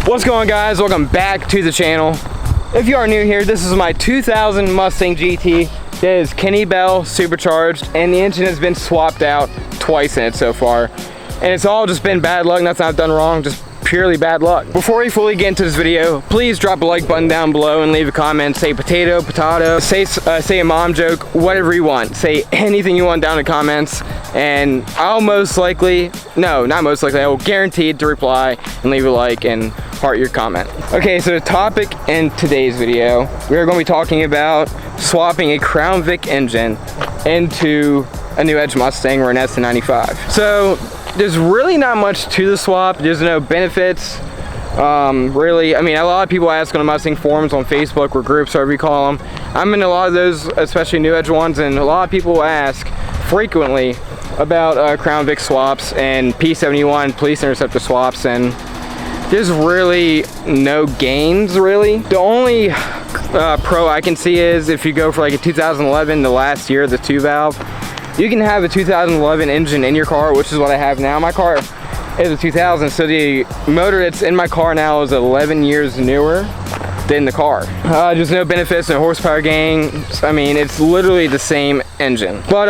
What's going on, guys? Welcome back to the channel. If you are new here, this is my 2000 Mustang GT. That is Kenny Bell supercharged, and the engine has been swapped out twice in it so far. And it's all just been bad luck, nothing I've done wrong, just purely bad luck. Before we fully get into this video, please drop a like button down below and leave a comment. Say potato, say a mom joke, whatever you want. Say anything you want down in the comments, and I'll most likely, no, not most likely, I will guarantee to reply and leave a like and heart your comment. Okay, so the topic in today's video, we are going to be talking about swapping a Crown Vic engine into a new Edge Mustang or an S95. So there's really not much to the swap. There's no benefits, really. I mean, a lot of people ask on the Mustang forums on Facebook or groups, whatever you call them. I'm in a lot of those, especially new Edge ones, and a lot of people ask frequently about Crown Vic swaps and P71 police interceptor swaps, and there's really no gains, really. The only pro I can see is if you go for like a 2011, the last year, the 2-valve, you can have a 2011 engine in your car, which is what I have now. My car is a 2000, so the motor that's in my car now is 11 years newer than the car. There's no benefits, no horsepower gains. I mean, it's literally the same engine. But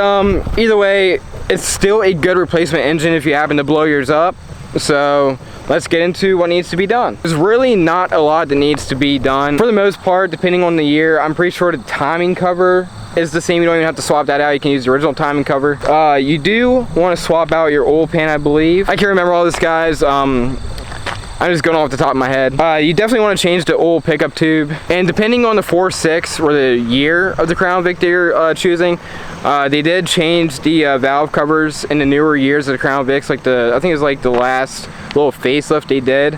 either way, it's still a good replacement engine if you happen to blow yours up. So let's get into what needs to be done. There's really not a lot that needs to be done. For the most part, depending on the year, I'm pretty sure the timing cover is the same. You don't even have to swap that out. You can use the original timing cover. You do want to swap out your oil pan, I believe. I can't remember all this, guys. I'm just going off the top of my head. You definitely want to change the oil pickup tube. And depending on the 4.6 or the year of the Crown Vic you're choosing, they did change the valve covers in the newer years of the Crown Vics. Like I think it was like the last little facelift they did.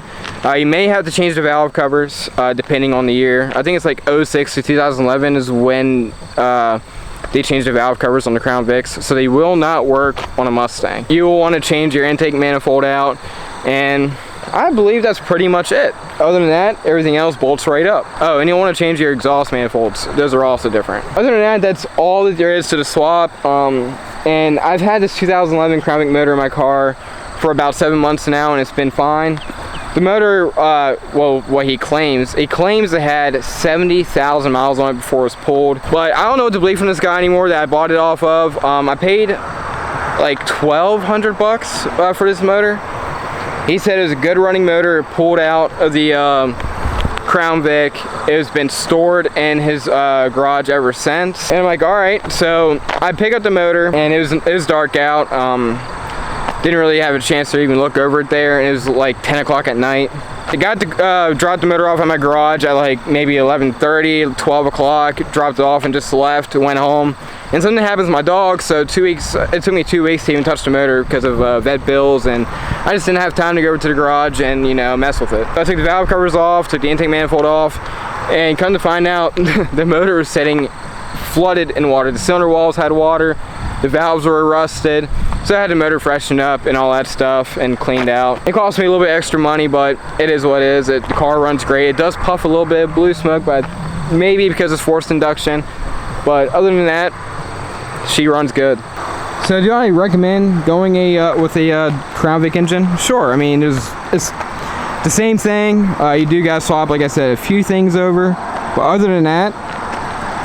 You may have to change the valve covers depending on the year. I think it's like 06 to 2011 is when they changed the valve covers on the Crown Vics, so they will not work on a Mustang. You will want to change your intake manifold out, and I believe that's pretty much it. Other than that, everything else bolts right up. Oh, and you'll want to change your exhaust manifolds. Those are also different. Other than that, that's all that there is to the swap. And I've had this 2011 Crown Vic motor in my car for about 7 months now, and it's been fine. The motor, well, what he claims it had 70,000 miles on it before it was pulled. But I don't know what to believe from this guy anymore that I bought it off of. I paid like $1,200 for this motor. He said it was a good running motor, pulled out of the Crown Vic. It has been stored in his garage ever since. And I'm like, all right. So I pick up the motor, and it was dark out. Didn't really have a chance to even look over it there, and it was like 10 o'clock at night. I got to drop the motor off at my garage at like maybe 11:30, 12 o'clock. Dropped it off and just left, went home. And something happened with my dog, so it took me 2 weeks to even touch the motor because of vet bills, and I just didn't have time to go over to the garage and, you know, mess with it. So I took the valve covers off, took the intake manifold off, and come to find out the motor was sitting flooded in water. The cylinder walls had water, the valves were rusted, so I had the motor freshened up and all that stuff and cleaned out. It cost me a little bit extra money, but it is what it is. The car runs great. It does puff a little bit of blue smoke, but maybe because it's forced induction. But other than that, she runs good. So do I recommend going with a Crown Vic engine? Sure. I mean, it's the same thing. You do gotta swap, like I said, a few things over, but other than that,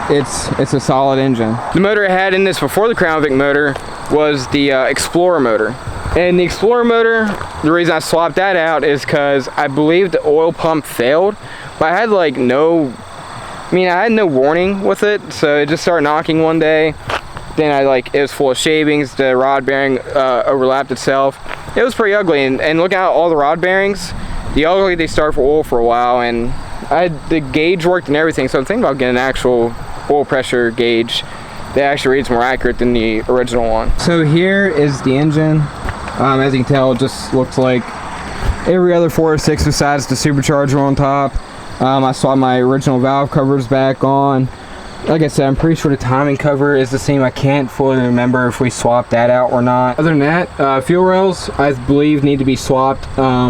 it's a solid engine. The motor I had in this before the Crown Vic motor was the Explorer motor. And the Explorer motor, the reason I swapped that out is because I believe the oil pump failed, but I had like I had no warning with it, so it just started knocking one day. Then it was full of shavings, the rod bearing overlapped itself. It was pretty ugly, and looking at all the rod bearings, they start for oil for a while, and the gauge worked and everything, so I'm thinking about getting an actual oil pressure gauge that actually reads more accurate than the original one. So here is the engine. As you can tell, it just looks like every other 4.6 besides the supercharger on top. I swapped my original valve covers back on. Like I said, I'm pretty sure the timing cover is the same. I can't fully remember if we swapped that out or not. Other than that, fuel rails, I believe, need to be swapped. I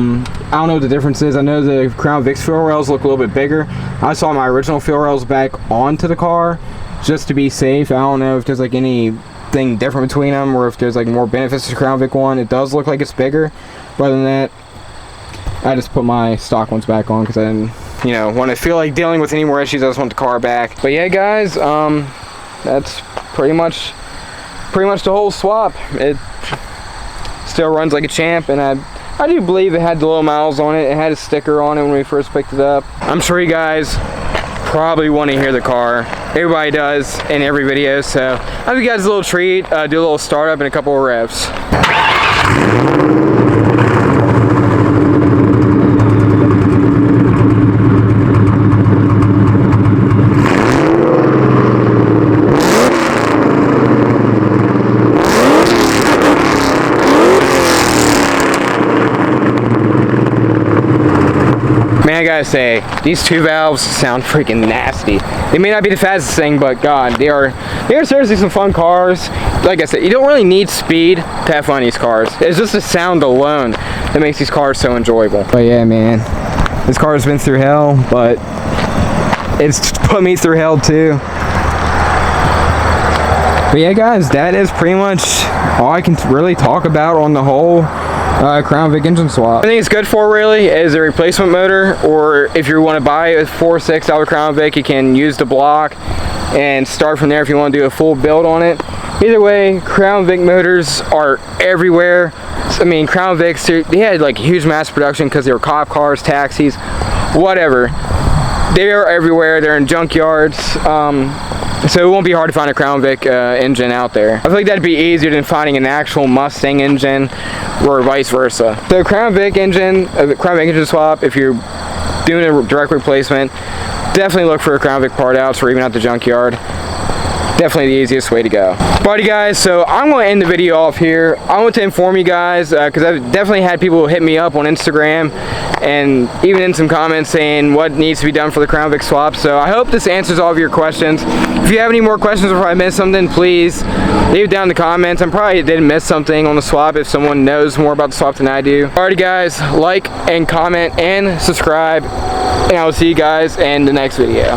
don't know what the difference is. I know the Crown Vic's fuel rails look a little bit bigger. I saw my original fuel rails back onto the car just to be safe. I don't know if there's like anything different between them or if there's like more benefits to the Crown Vic one. It does look like it's bigger. But other than that, I just put my stock ones back on because I didn't, you know, want to feel like dealing with any more issues. I just want the car back. But yeah, guys, that's pretty much the whole swap. It still runs like a champ, and I do believe it had the low miles on it. It had a sticker on it when we first picked it up. I'm sure you guys probably want to hear the car. Everybody does in every video, so I'll give you guys a little treat, do a little startup and a couple of revs. Man, I gotta say, these two valves sound freaking nasty. They may not be the fastest thing, but God, they are seriously some fun cars. Like I said, you don't really need speed to have fun in these cars. It's just the sound alone that makes these cars so enjoyable. But yeah, man, this car has been through hell, but it's put me through hell too. But yeah, guys, that is pretty much all I can really talk about on the whole Crown Vic engine swap. I think it's good for really is a replacement motor, or if you want to buy a $4-6 Crown Vic, you can use the block and start from there if you want to do a full build on it. Either way, Crown Vic motors are everywhere. I mean, Crown Vics, they had like huge mass production because they were cop cars, taxis, whatever. They are everywhere. They're in junkyards. So it won't be hard to find a Crown Vic engine out there. I feel like that'd be easier than finding an actual Mustang engine, or vice versa. So Crown Vic engine swap, if you're doing a direct replacement, definitely look for a Crown Vic part outs or even at the junkyard. Definitely the easiest way to go. Alrighty guys, so I'm going to end the video off here. I want to inform you guys, because I've definitely had people hit me up on Instagram and even in some comments saying what needs to be done for the Crown Vic swap. So I hope this answers all of your questions. If you have any more questions or if I missed something, please leave it down in the comments. I probably did miss something on the swap if someone knows more about the swap than I do. Alrighty guys, like and comment and subscribe, and I will see you guys in the next video.